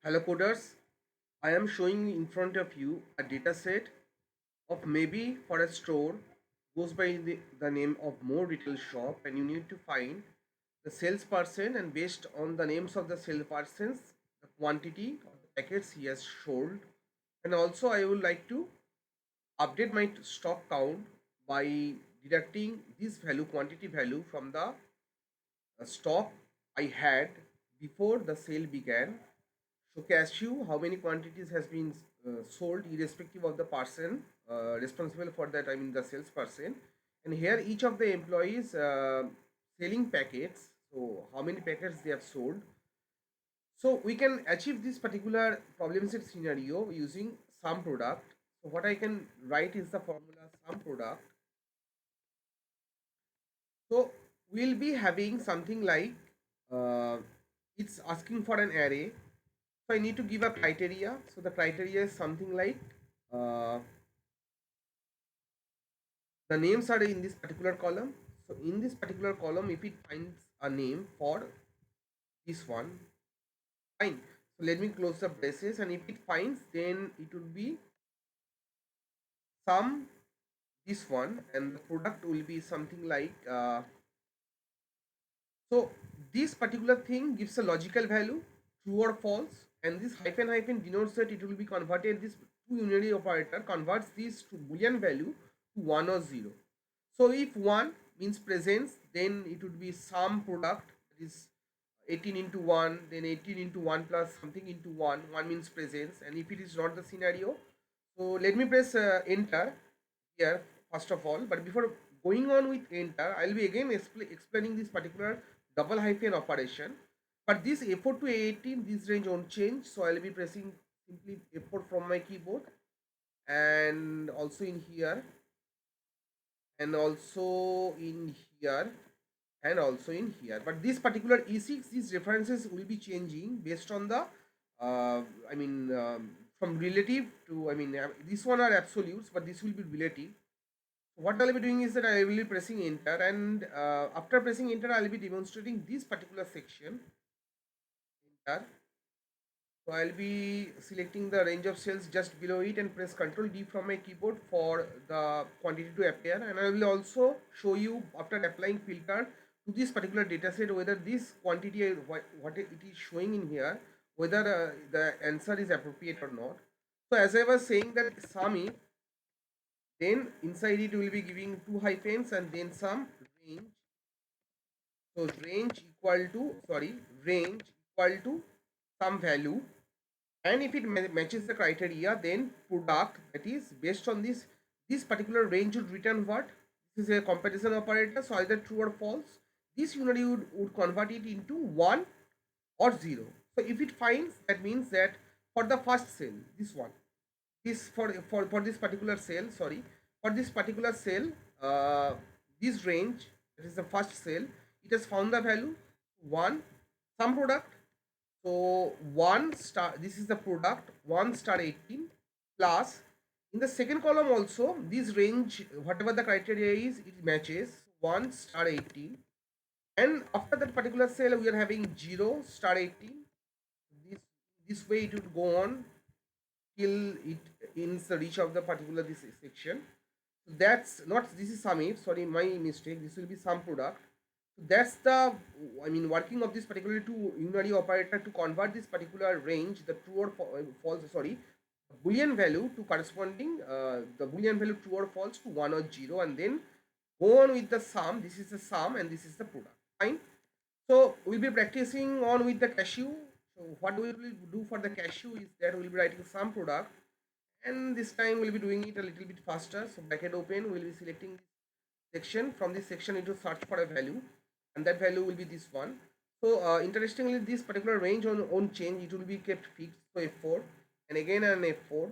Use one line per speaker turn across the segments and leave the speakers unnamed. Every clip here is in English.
Hello coders, I am showing in front of you a data set of maybe for a store goes by the name of more retail shop, and you need to find the salesperson, and based on the names of the salespersons the quantity of the packets he has sold. And also I would like to update my stock count by deducting this value, quantity value, from the stock I had before the sale began. So cashew, how many quantities has been sold irrespective of the person responsible for that, I mean the salesperson. And here each of the employees selling packets, so how many packets they have sold. So we can achieve this particular problem set scenario using sum product. So what I can write is the formula sum product. So we'll be having something like uh, it's asking for an array. So I need to give a criteria. So the criteria is something like uh, the names are in this particular column. So in this particular column, if it finds a name for this one, fine. So let me close the braces, and if it finds, then it will be sum this one, and the product will be something like so this particular thing gives a logical value, true or false, and this hyphen hyphen denotes that it will be converted. This two unary operator converts this to boolean value to 1 or 0. So if 1 means presence, then it would be sum product, that is 18 into 1, then 18 into 1 plus something into 1, 1 means presence. And if it is not the scenario, so let me press enter here first of all. But before going on with enter, I'll be again explaining this particular double hyphen operation. But this F4 to A18, this range won't change, so I'll be pressing simply F4 from my keyboard, and also in here, and also in here, and also in here. But this particular E6, these references will be changing based on the from relative to, this one are absolutes, but this will be relative. What I'll be doing is that I will be pressing enter, and after pressing enter I'll be demonstrating this particular section. Enter. So I'll be selecting the range of cells just below it and press Ctrl D from my keyboard for the quantity to appear. And I will also show you, after applying filter to this particular data set, whether this quantity, what it is showing in here, whether the answer is appropriate or not. So as I was saying that sum is, then inside it will be giving two hyphens and then some range. So range equal to, range equal to some value, and if it matches the criteria, then product, that is based on this particular range, would return what? This is a comparison operator, so either true or false. This unary would convert it into 1 or 0. So if it finds, that means that for the first cell, this one, this for this particular cell, for this particular cell, this range, that is the first cell, it has found the value 1, some product. So 1 star, this is the product, 1 star 18 plus, in the second column also this range, whatever the criteria is, it matches 1 star 18, and after that particular cell we are having 0 star 18. This way it would go on till it ends the reach of the particular this section. So that's not, this is sum if, sorry, my mistake, this will be sum product. So that's the, working of this particular two unary operator to convert this particular range, the true or false, boolean value to corresponding the boolean value true or false to 1 or 0, and then go on with the sum. This is the sum and this is the product. Fine. So we'll be practicing on with the cashew. So what we will do for the cashew is that we'll be writing sum product, and this time we'll be doing it a little bit faster. So bracket open, we'll be selecting this section. From this section it will search for a value, and that value will be this one. So interestingly, this particular range on change, it will be kept fixed. So F4 and again an F4.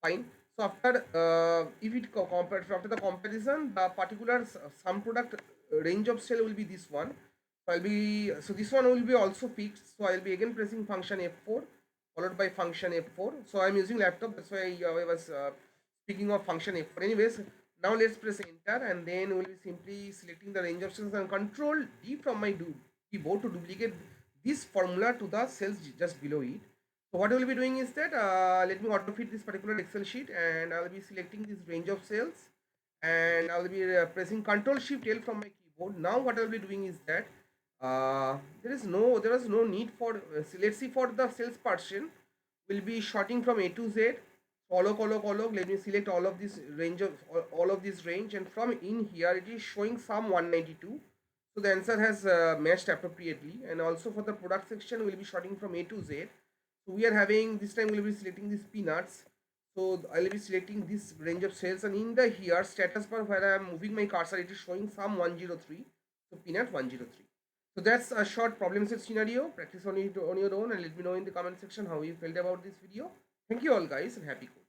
Fine. So after if it compares, after the comparison, the particular sum product range of cell will be this one. So I'll be, so this one will be also fixed. So I'll be again pressing function F4 followed by function F4. So I'm using laptop, that's why I was speaking of function F4. Anyways, now let's press enter, and then we'll be simply selecting the range of cells and Control D from my keyboard to duplicate this formula to the cells just below it. So what I will be doing is that let me auto fit this particular Excel sheet, and I'll be selecting this range of cells, and I'll be pressing Control Shift L from my keyboard. Now what I'll be doing is that there is no need for let's see, for the sales person will be sorting from A to Z, column. Let me select all of this range of all of this range, and from in here it is showing sum 192. So the answer has matched appropriately. And also for the product section, we'll be sorting from A to Z. So we are having this time we'll be selecting these peanuts. So I'll be selecting this range of sales, and in the here status bar where I am moving my cursor, it is showing sum 103. So peanut 103. So that's a short problem set scenario. Practice on it on your own, and let me know in the comment section how you felt about this video. Thank you all guys, and happy coding.